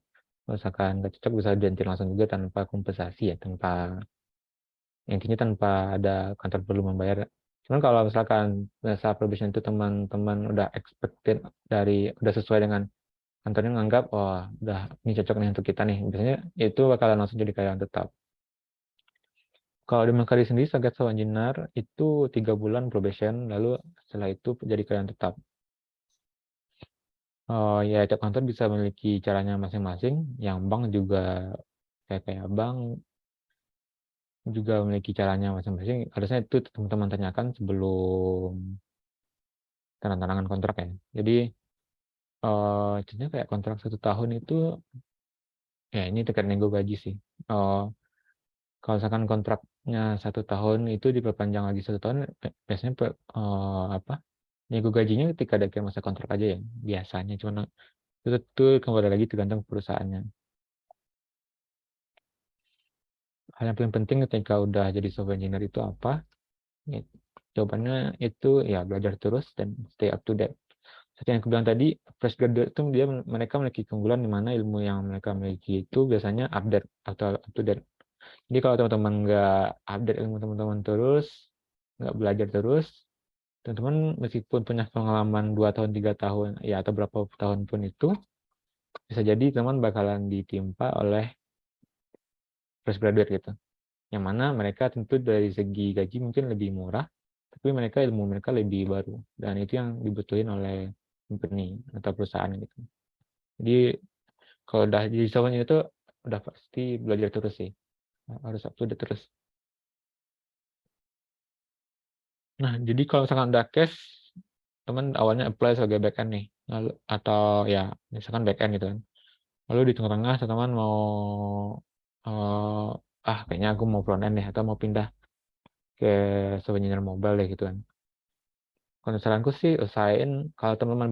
misalkan nggak cocok bisa ganti langsung juga tanpa kompensasi ya, intinya tanpa ada kantor perlu membayar. Cuman kalau misalkan masa probation itu teman-teman udah expected udah sesuai dengan kantornya, nganggap udah ini cocok nih untuk kita nih, biasanya itu bakalan langsung jadi karyawan tetap. Kalau di Mekari sendiri sebagai software engineer itu 3 bulan probation, lalu setelah itu jadi karyawan tetap. Ya tiap kantor bisa memiliki caranya masing-masing. Yang bank juga kayak bank juga memiliki caranya masing-masing. Harusnya itu teman-teman tanyakan sebelum tanda tangan kontrak ya. Jadi contohnya kayak kontrak 1 tahun itu, ya ini terkait nego gaji sih. Kalau misalkan kontraknya 1 tahun itu diperpanjang lagi 1 tahun, biasanya nego gajinya ketika ada masa kontrak aja ya biasanya. Cuma itu kembali lagi tergantung perusahaannya. Hal yang paling penting ketika udah jadi software engineer itu apa? Ya, jawabannya itu ya belajar terus dan stay up to date. Seperti yang aku bilang tadi, fresh graduate itu mereka memiliki keunggulan di mana ilmu yang mereka miliki itu biasanya update atau up to date. Jadi kalau teman-teman nggak update ilmu teman-teman terus, nggak belajar terus, teman-teman meskipun punya pengalaman 2 tahun, 3 tahun, ya atau berapa tahun pun itu, bisa jadi teman bakalan ditimpa oleh fresh graduate gitu. Yang mana mereka tentu dari segi gaji mungkin lebih murah, tapi ilmu mereka lebih baru. Dan itu yang dibutuhin oleh company atau perusahaan gitu. Jadi kalau udah jadi software itu udah pasti belajar terus sih. Harus up to date terus. Nah, jadi kalau misalkan udah case, teman awalnya apply sebagai backend nih. Lalu, atau ya, misalkan backend gitu kan. Lalu di tengah-tengah teman mau kayaknya aku mau front end deh, atau mau pindah ke software engineer mobile deh gitu kan. Kalau saranku sih usahain kalau teman-teman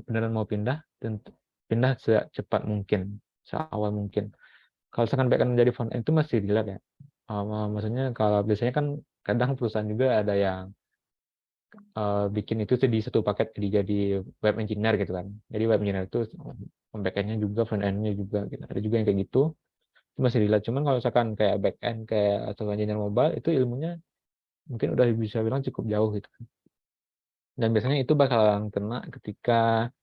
beneran mau pindah, dan pindah secepat mungkin, seawal mungkin. Kalau misalkan backend menjadi front end itu masih relate ya. Maksudnya kalau biasanya kan kadang perusahaan juga ada yang bikin itu di satu paket jadi web engineer gitu kan. Jadi web engineer itu backend-nya juga, front end-nya juga gitu. Ada juga yang kayak gitu. Itu masih relate. Cuman kalau misalkan kayak backend kayak atau engineer mobile itu ilmunya mungkin udah bisa bilang cukup jauh gitu. Dan biasanya itu bakalan kena ketika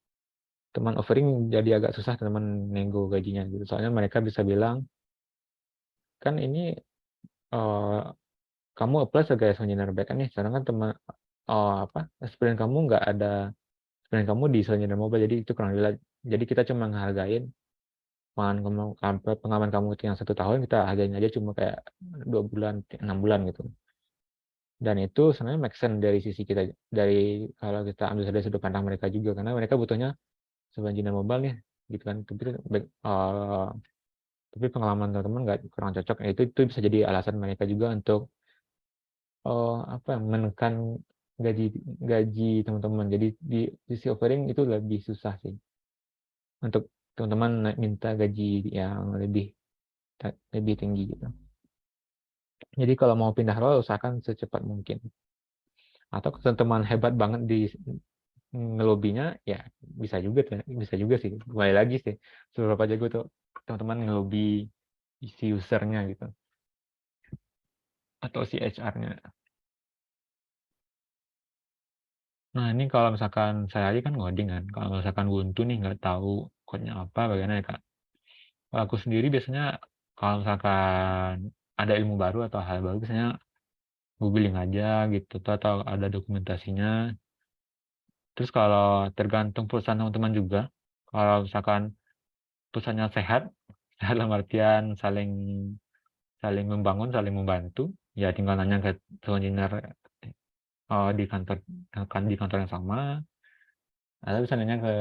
teman offering jadi agak susah teman nego gajinya gitu. Soalnya mereka bisa bilang, kan ini kamu apply sebagai engineer backend nih, sedangkan teman experience kamu nggak ada experience kamu di engineer mobile, jadi itu kurang jelas. Jadi kita cuma menghargain pengalaman kamu yang 1 tahun, kita hargain aja cuma kayak 2 bulan, 6 bulan gitu. Dan itu sebenarnya make sense dari sisi kita, kalau kita ambil dari sudut pandang mereka juga, karena mereka butuhnya sebagai engineer mobile nih gitu kan. Tapi pengalaman teman-teman nggak kurang cocok, itu bisa jadi alasan mereka juga untuk menekan gaji gaji teman-teman. Jadi di sisi offering itu lebih susah sih untuk teman-teman minta gaji yang lebih tinggi gitu. Jadi kalau mau pindah role usahakan secepat mungkin. Atau kalau teman hebat banget di ngelobinya, ya bisa juga sih. Kembali lagi sih, seberapa jago tuh teman-teman ngelobi si usernya gitu, atau si HR-nya. Nah ini kalau misalkan saya aja kan ngoding kan, kalau misalkan buntu nih nggak tahu code-nya apa, bagaimana ya Kak? Kalau aku sendiri biasanya kalau misalkan ada ilmu baru atau hal baru, biasanya googling aja gitu, atau ada dokumentasinya. Terus kalau tergantung perusahaan teman-teman juga, kalau misalkan perusahaannya sehat, sehat dalam artian saling saling membangun, saling membantu, ya tinggal nanya ke engineer di kantor di kantor yang sama, atau bisa nanya ke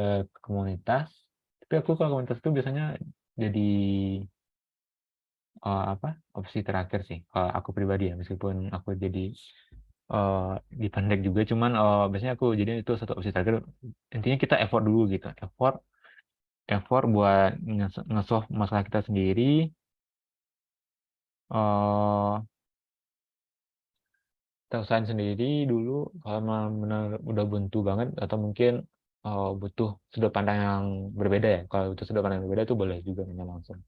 komunitas. Tapi aku kalau komunitas itu biasanya jadi apa opsi terakhir sih kalau aku pribadi ya, meskipun aku jadi di pendek juga, cuman biasanya aku jadi itu satu opsi terakhir. Intinya kita effort dulu gitu, effort effort buat nge-solve masalah kita sendiri. Kita usahain sendiri dulu kalau memang benar udah buntu banget, atau mungkin butuh sudut pandang yang berbeda ya. Kalau butuh sudut pandang yang berbeda itu boleh juga nanya langsung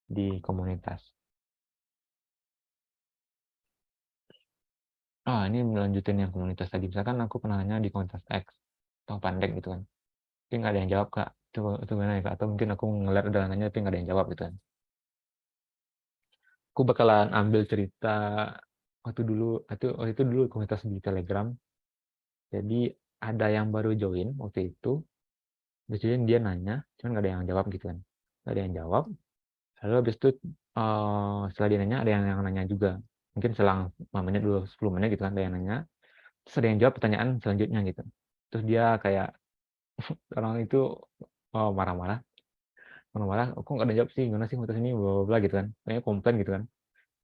di komunitas. Ini melanjutin yang komunitas tadi. Misalkan aku pernah nanya di komunitas X atau Pandek gitu kan. Tapi nggak ada yang jawab Kak. Itu gimana ya Kak? Atau mungkin aku ngeliat udah nanya tapi nggak ada yang jawab gitu kan. Aku bakalan ambil cerita waktu itu dulu komunitas di Telegram. Jadi ada yang baru join waktu itu. Biasanya dia nanya, cuman nggak ada yang jawab gitu kan. Nggak ada yang jawab. Lalu habis itu setelah dia nanya, ada yang nanya juga. Mungkin selang 5 menit dulu, 10 menit gitu kan, ada yang nanya. Terus ada yang jawab pertanyaan selanjutnya gitu. Terus dia kayak, orang itu marah-marah. Marah-marah, aku nggak ada jawab sih, gimana sih mutus ini, bla bla bla gitu kan. Kayaknya komplain gitu kan.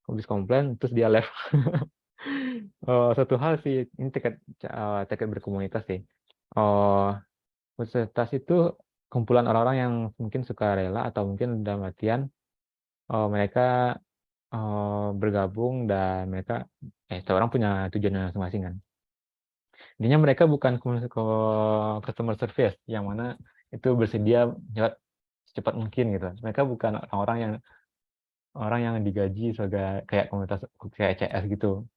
Habis komplain, terus dia left. Satu hal sih, ini terkait berkomunitas sih. Komunitas itu kumpulan orang-orang yang mungkin suka rela, atau mungkin dalam artian mereka bergabung, dan mereka setiap orang punya tujuan masing-masing kan. Intinya mereka bukan customer service yang mana itu bersedia jawab secepat mungkin gitu. Mereka bukan orang yang digaji sebagai kayak komunitas kayak CS gitu.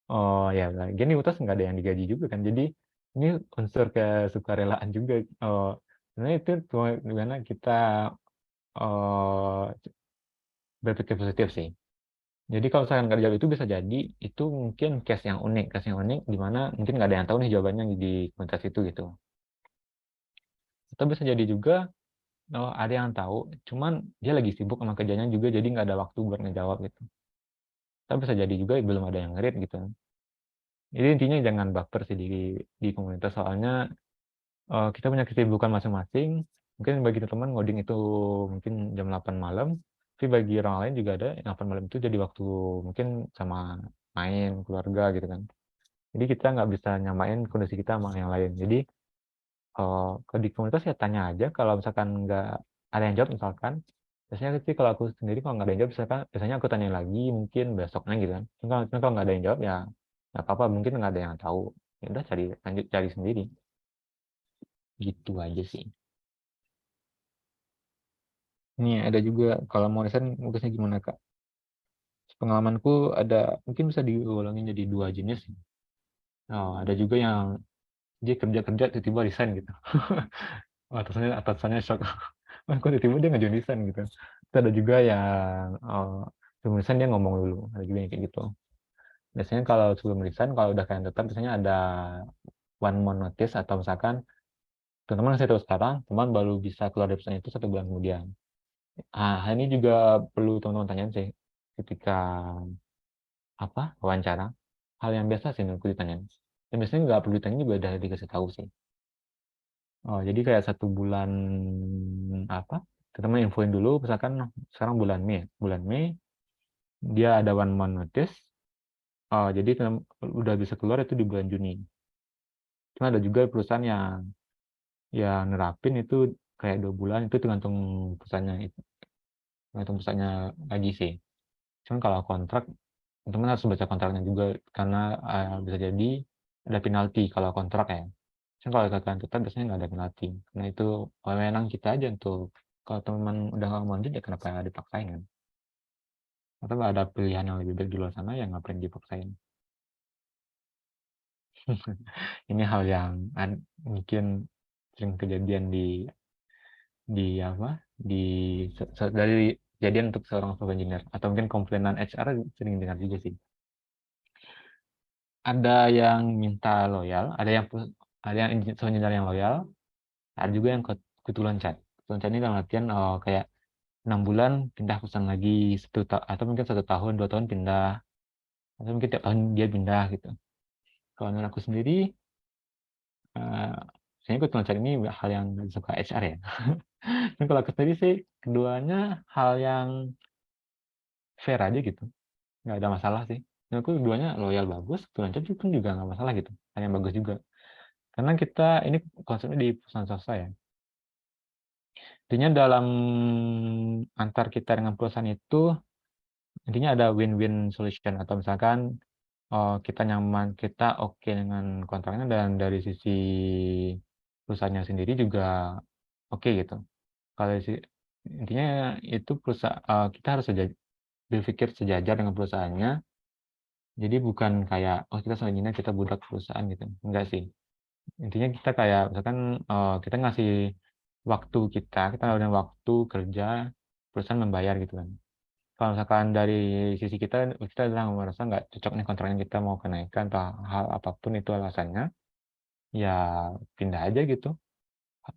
Oh ya, gini utas nggak ada yang digaji juga kan. Jadi ini unsur kesukarelaan juga. Sebenarnya itu gimana kita uh, berpikir positif sih. Jadi kalau misalkan nggak dijawab itu bisa jadi itu mungkin case yang unik di mana mungkin nggak ada yang tahu nih jawabannya di komunitas itu gitu. Atau bisa jadi juga ada yang tahu, cuman dia lagi sibuk sama kerjanya juga, jadi nggak ada waktu buat ngejawab gitu. Tapi bisa jadi juga belum ada yang ngerit gitu. Jadi intinya jangan baper sih di komunitas, soalnya kita punya kesibukan masing-masing. Mungkin bagi teman-teman ngoding itu mungkin jam 8 malam, tapi bagi orang lain juga ada yang 8 malam itu jadi waktu mungkin sama main keluarga gitu kan. Jadi kita nggak bisa nyamain kondisi kita sama yang lain. Jadi kalau di komunitas ya tanya aja, kalau misalkan nggak ada yang jawab misalkan, biasanya sih kalau aku sendiri kalau nggak ada yang jawab, biasanya aku tanya lagi mungkin besoknya gitu kan. Kalau nggak ada yang jawab ya nggak apa-apa, mungkin nggak ada yang tahu. Ya udah lanjut cari sendiri. Gitu aja sih. Ini ada juga kalau mau resign mungkinnya gimana Kak? Pengalamanku ada mungkin bisa diulangin jadi dua jenis. Ada juga yang dia kerja-kerja tiba-tiba resign gitu. Atasannya shock. Kok tiba-tiba dia nggak resign gitu. Terus ada juga yang sebelum resign dia ngomong dulu. Ada juga yang kayak gitu. Biasanya kalau sebelum resign, kalau udah kalian tetap, biasanya ada 1 month notice, atau misalkan teman-teman saya tahu sekarang, teman baru bisa keluar dari perusahaan itu 1 bulan kemudian. Hal ini juga perlu teman-teman tanyain sih ketika wawancara. Hal yang biasa sih menurutku ditanyain. Dan biasanya nggak perlu ditanya juga udah dikasih tahu sih. Jadi kayak 1 bulan teman-teman infoin dulu, misalkan sekarang bulan Mei dia ada 1 month notice. jadi udah bisa keluar itu di bulan Juni. Cuma ada juga perusahaan yang nerapin itu kayak 2 bulan, itu tergantung perusahaannya lagi sih. Cuman kalau kontrak, teman harus baca kontraknya juga, karena bisa jadi ada penalti kalau kontrak ya. Cuman kalau kalian tetap biasanya nggak ada penalti, karena itu wewenang kita aja untuk, kalau teman udah nggak mau lanjut ya kenapa dipaksain kan? Atau nggak ada pilihan yang lebih baik di luar sana, yang ngapain dipaksain? Ini hal yang mungkin sering kejadian di apa di dari kejadian untuk seorang software engineer, atau mungkin komplainan HR sering dengar juga sih. Ada yang minta loyal, ada yang software engineer yang loyal, ada juga yang kutu loncat. Kutu loncat ini dalam artian kayak 6 bulan pindah perusahaan lagi, atau mungkin 1 tahun 2 tahun pindah, atau mungkin tiap tahun dia pindah gitu. Kalau menurut aku sendiri, saya ikut loncat ini hal yang suka HR ya. Dan kalau aku sendiri sih, keduanya hal yang fair aja gitu, nggak ada masalah sih. Menurut aku keduanya loyal bagus, loncat pun juga nggak masalah gitu, hal yang bagus juga. Karena kita ini konsepnya di perusahaan swasta ya. Intinya dalam antar kita dengan perusahaan itu, intinya ada win-win solution, atau misalkan kita nyaman, kita oke dengan kontraknya, dan dari sisi perusahaannya sendiri juga oke gitu. Kalau intinya itu perusahaan, kita harus berpikir sejajar dengan perusahaannya. Jadi bukan kayak kita selanjutnya kita budak perusahaan gitu, enggak sih. Intinya kita kayak misalkan kita ngasih waktu, kita udah waktu kerja, perusahaan membayar gitu kan. Kalau misalkan dari sisi kita udah merasa nggak cocok nih kontraknya, kita mau kenaikan atau hal apapun itu alasannya, ya pindah aja gitu.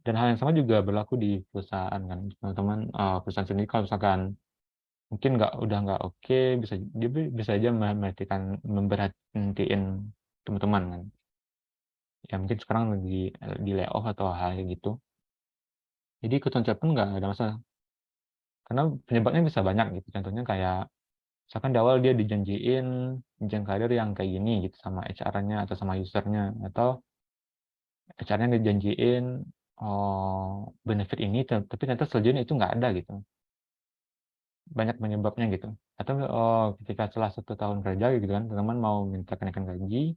Dan hal yang sama juga berlaku di perusahaan kan, teman-teman. Perusahaan sendiri kalau misalkan mungkin udah nggak oke, dia bisa aja memberhentiin teman-teman kan. Ya mungkin sekarang lagi di layoff atau hal kayak gitu. Jadi ikut loncat pun nggak ada masalah. Karena penyebabnya bisa banyak gitu. Contohnya kayak misalkan di awal dia dijanjiin jenjang karir yang kayak gini gitu sama HR-nya atau sama usernya, atau HR-nya dijanjiin benefit ini, tapi ternyata selanjutnya itu nggak ada gitu. Banyak penyebabnya gitu. Atau ketika setelah 1 tahun kerja gitu kan, teman-teman mau minta kenaikan gaji,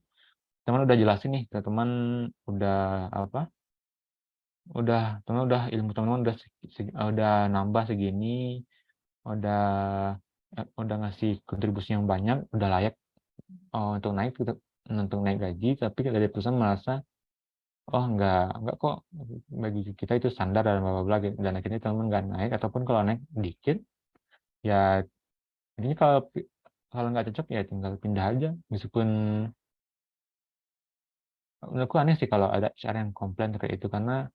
teman udah jelasin nih, teman udah apa? Ilmu teman-teman udah nambah segini, udah udah ngasih kontribusi yang banyak, udah layak untuk naik gaji, tapi dari perusahaan merasa enggak kok, bagi kita itu standar dan bla bla bla gitu. Dan akhirnya teman nggak naik, ataupun kalau naik dikit, ya intinya kalau nggak cocok ya tinggal pindah aja. Meskipun menurutku aneh sih kalau ada HR yang komplain kayak itu, karena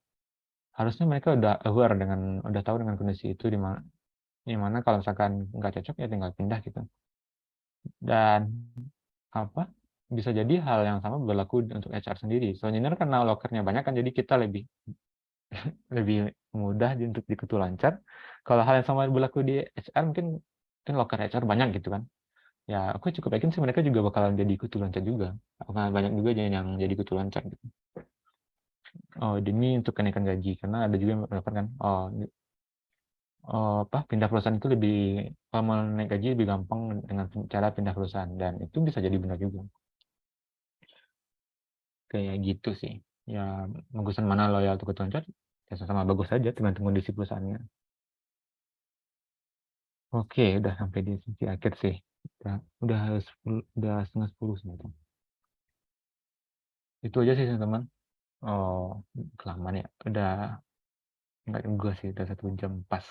harusnya mereka udah aware udah tahu dengan kondisi itu, di mana kalau misalkan nggak cocok ya tinggal pindah gitu. Dan bisa jadi hal yang sama berlaku untuk HR sendiri. Soalnya karena lokernya banyak kan, jadi kita lebih lebih mudah untuk dikutu lancar. Kalau hal yang sama berlaku di HR, mungkin loker HR banyak gitu kan. Ya aku cukup yakin sih mereka juga bakalan jadi kutu loncat juga. Karena banyak juga yang jadi kutu loncat gitu. Demi untuk kenaikan gaji, karena ada juga yang melakukan kan, pindah perusahaan itu kalau mau naik gaji lebih gampang dengan cara pindah perusahaan, dan itu bisa jadi benar juga. Kayak gitu sih. Ya bagusan mana loyal untuk kutu loncat, ya sama bagus saja tergantung kondisi perusahaannya. Oke, udah sampai di sisi akhir sih. Udah 9:30 sebenarnya. Itu aja sih teman-teman. Kelamaan ya. Udah enggak juga sih, udah 1 jam pas.